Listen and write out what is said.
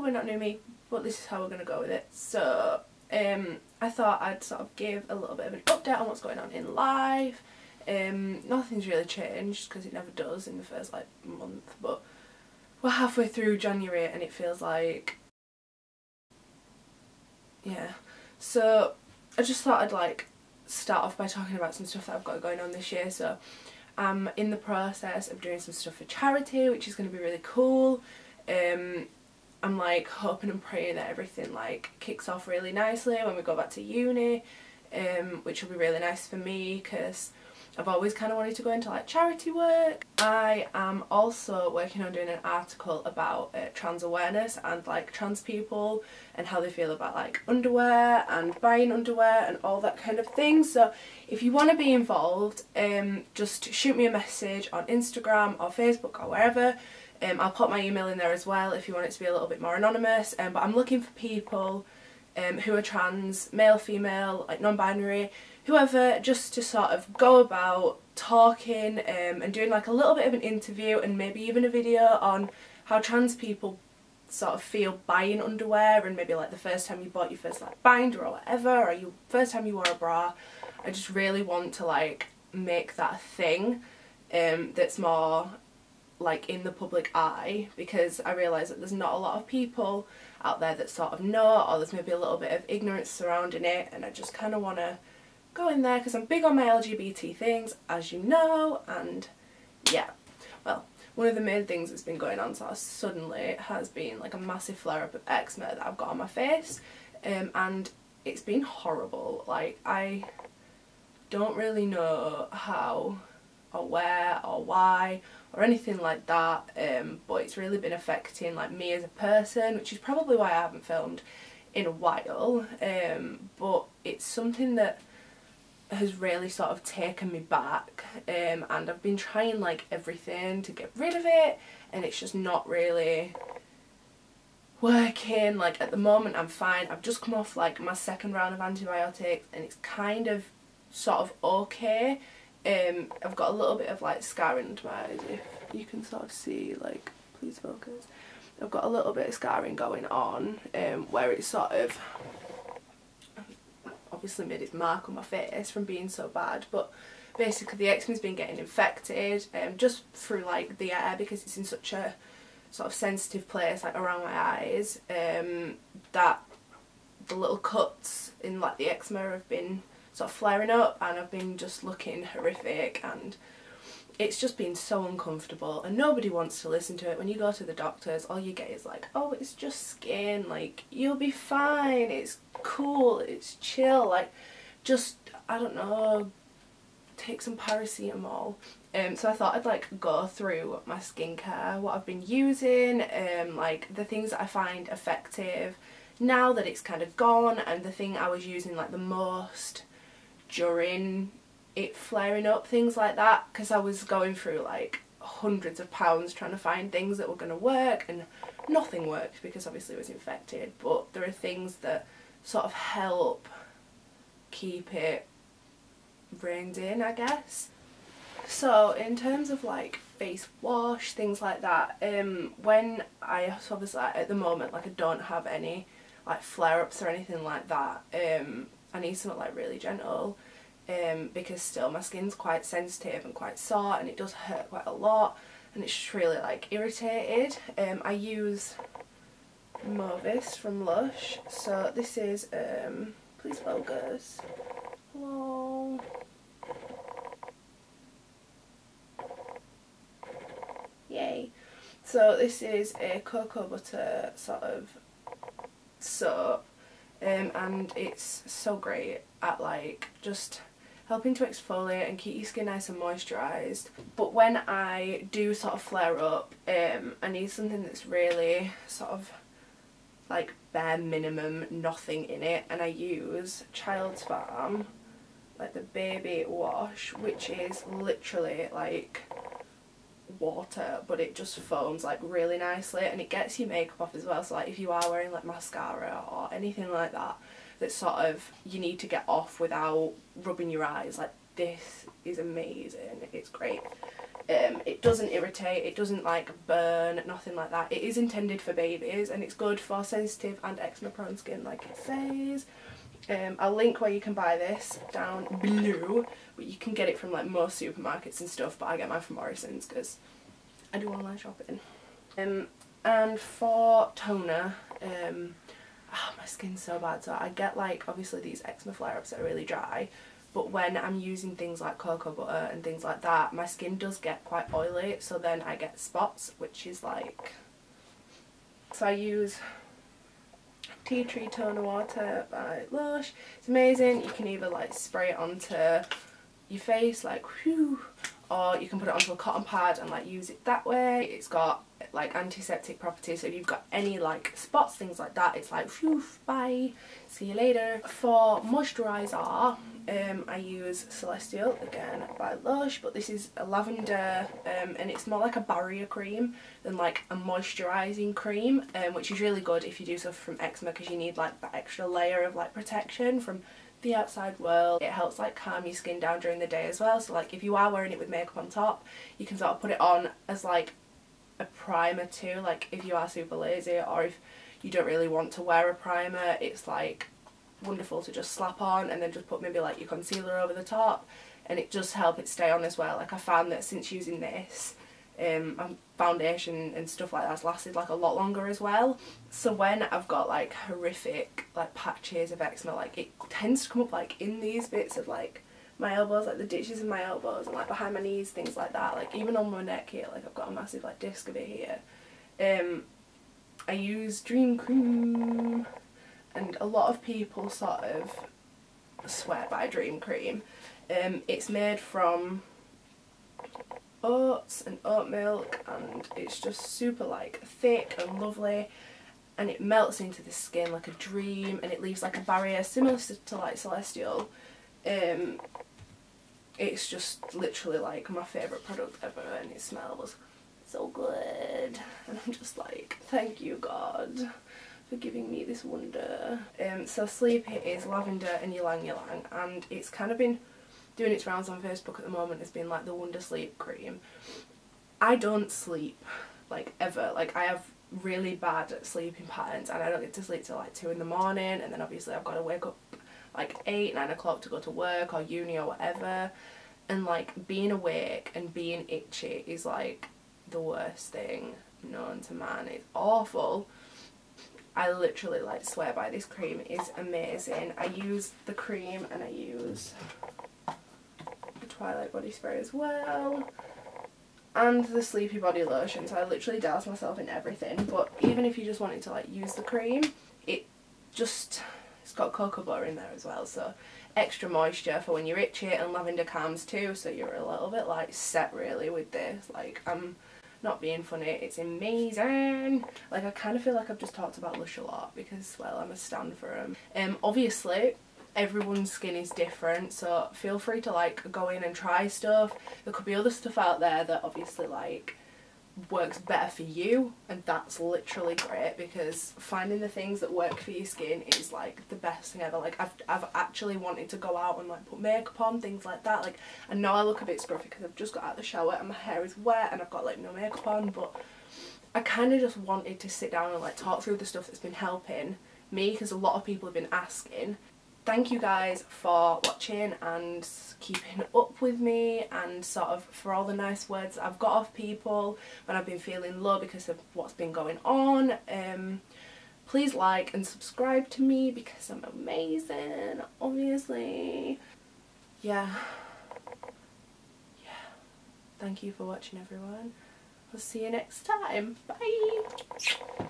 probably not new me, but this is how we're going to go with it. So I thought I'd sort of give a little bit of an update on what's going on in life. Nothing's really changed because it never does in the first like month, but we're halfway through January and it feels like, yeah. So I just thought I'd like start off by talking about some stuff that I've got going on this year. So I'm in the process of doing some stuff for charity, which is going to be really cool. I'm like hoping and praying that everything like kicks off really nicely when we go back to uni, which will be really nice for me because I've always kind of wanted to go into like charity work. I am also working on doing an article about trans awareness and like trans people and how they feel about like underwear and buying underwear and all that kind of thing. So if you want to be involved, just shoot me a message on Instagram or Facebook or wherever. I'll put my email in there as well if you want it to be a little bit more anonymous, but I'm looking for people who are trans, male, female, like non-binary, whoever, just to sort of go about talking and doing like a little bit of an interview and maybe even a video on how trans people sort of feel buying underwear, and maybe like the first time you bought your first like binder or whatever, or your first time you wore a bra. I just really want to like make that a thing that's more like in the public eye, because I realise that there's not a lot of people out there that sort of know, or there's maybe a little bit of ignorance surrounding it, and I just kind of want to go in there because I'm big on my LGBT things, as you know. And yeah, well, one of the main things that's been going on sort of suddenly has been like a massive flare up of eczema that I've got on my face, and it's been horrible. Like, I don't really know how or where or why or anything like that, but it's really been affecting like me as a person, which is probably why I haven't filmed in a while, but it's something that has really sort of taken me back, and I've been trying like everything to get rid of it, and it's just not really working. Like at the moment I'm fine. I've just come off like my second round of antibiotics and it's kind of sort of okay. I've got a little bit of like scarring under my eyes, if you can sort of see, like, please focus. I've got a little bit of scarring going on, where it's sort of obviously made its mark on my face from being so bad, but basically the eczema's been getting infected just through like the air, because it's in such a sort of sensitive place like around my eyes, that the little cuts in like the eczema have been sort of flaring up, and I've been just looking horrific, and it's just been so uncomfortable, and nobody wants to listen to it. When you go to the doctors, all you get is like, oh, it's just skin, like, you'll be fine, it's cool, it's chill, like, just, I don't know, take some paracetamol. So I thought I'd like go through my skincare, what I've been using, like the things that I find effective now that it's kind of gone, and the thing I was using like the most during it flaring up, things like that, because I was going through like hundreds of pounds trying to find things that were going to work, and nothing worked because obviously it was infected, but there are things that sort of help keep it reined in, I guess. So in terms of like face wash, things like that, when I obviously at the moment like I don't have any like flare-ups or anything like that, I need something like really gentle, because still my skin's quite sensitive and quite sore, and it does hurt quite a lot, and it's just really like irritated. I use Movis from Lush. So this is, please focus, hello, yay. So this is a cocoa butter sort of soap, and it's so great at like just helping to exfoliate and keep your skin nice and moisturised. But when I do sort of flare up, I need something that's really sort of like bare minimum, nothing in it, and I use Child's Farm, like the baby wash, which is literally like water, but it just foams like really nicely, and it gets your makeup off as well. So like if you are wearing like mascara or anything like that that sort of you need to get off without rubbing your eyes, like this is amazing, it's great. It doesn't irritate, it doesn't like burn, nothing like that. It is intended for babies and it's good for sensitive and eczema prone skin like it says. I'll link where you can buy this down below, but you can get it from like most supermarkets and stuff, but I get mine from Morrison's because I do online shopping. And for toner, my skin's so bad, so I get like obviously these eczema flare-ups that are really dry, but when I'm using things like cocoa butter and things like that, my skin does get quite oily, so then I get spots, which is like, so I use Tea Tree Toner Water by Lush. It's amazing. You can either like spray it onto your face like whew, or you can put it onto a cotton pad and like use it that way. It's got like antiseptic properties, so if you've got any like spots, things like that, it's like whew, bye, see you later. For moisturiser, I use Celestial again by Lush, but this is a lavender and it's more like a barrier cream than like a moisturising cream, which is really good if you do suffer from eczema because you need like that extra layer of like protection from the outside world. It helps like calm your skin down during the day as well, so like if you are wearing it with makeup on top, you can sort of put it on as like a primer too, like if you are super lazy or if you don't really want to wear a primer, it's like wonderful to just slap on and then just put maybe like your concealer over the top, and it does help it stay on as well. Like I found that since using this, foundation and stuff like that's lasted like a lot longer as well. So when I've got like horrific like patches of eczema, like it tends to come up like in these bits of like my elbows, like the ditches in my elbows and like behind my knees, things like that, like even on my neck here, like I've got a massive like disc of it here. I use Dream Cream, and a lot of people sort of swear by Dream Cream. It's made from oats and oat milk, and it's just super like thick and lovely, and it melts into the skin like a dream, and it leaves like a barrier similar to like Celestial. It's just literally like my favourite product ever, and it smells so good, and I'm just like, thank you God for giving me this wonder. So Sleepy is lavender and ylang ylang, and it's kind of been doing its rounds on Facebook at the moment as being like the wonder sleep cream. I don't sleep like ever, like I have really bad sleeping patterns and I don't get to sleep till like 2 in the morning, and then obviously I've got to wake up like 8, 9 o'clock to go to work or uni or whatever, and like being awake and being itchy is like the worst thing known to man. It's awful. I literally like swear by this cream. It is amazing. I use the cream and I use the Twilight body spray as well, and the Sleepy body lotion, so I literally douse myself in everything. But even if you just wanted to like use the cream, it's got cocoa butter in there as well, so extra moisture for when you're itchy, and lavender calms too, so you're a little bit like set really with this. Like I'm not being funny, it's amazing. Like I kind of feel like I've just talked about Lush a lot because, well, I'm a stan for them. Obviously everyone's skin is different, so feel free to like go in and try stuff. There could be other stuff out there that obviously like works better for you, and that's literally great, because finding the things that work for your skin is like the best thing ever. Like I've actually wanted to go out and like put makeup on, things like that. Like I know I look a bit scruffy because I've just got out of the shower and my hair is wet and I've got like no makeup on, but I kind of just wanted to sit down and like talk through the stuff that's been helping me, because a lot of people have been asking. Thank you guys for watching and keeping up with me, and sort of for all the nice words I've got off people when I've been feeling low because of what's been going on. Please like and subscribe to me because I'm amazing, obviously. Yeah. Thank you for watching, everyone. I'll see you next time. Bye.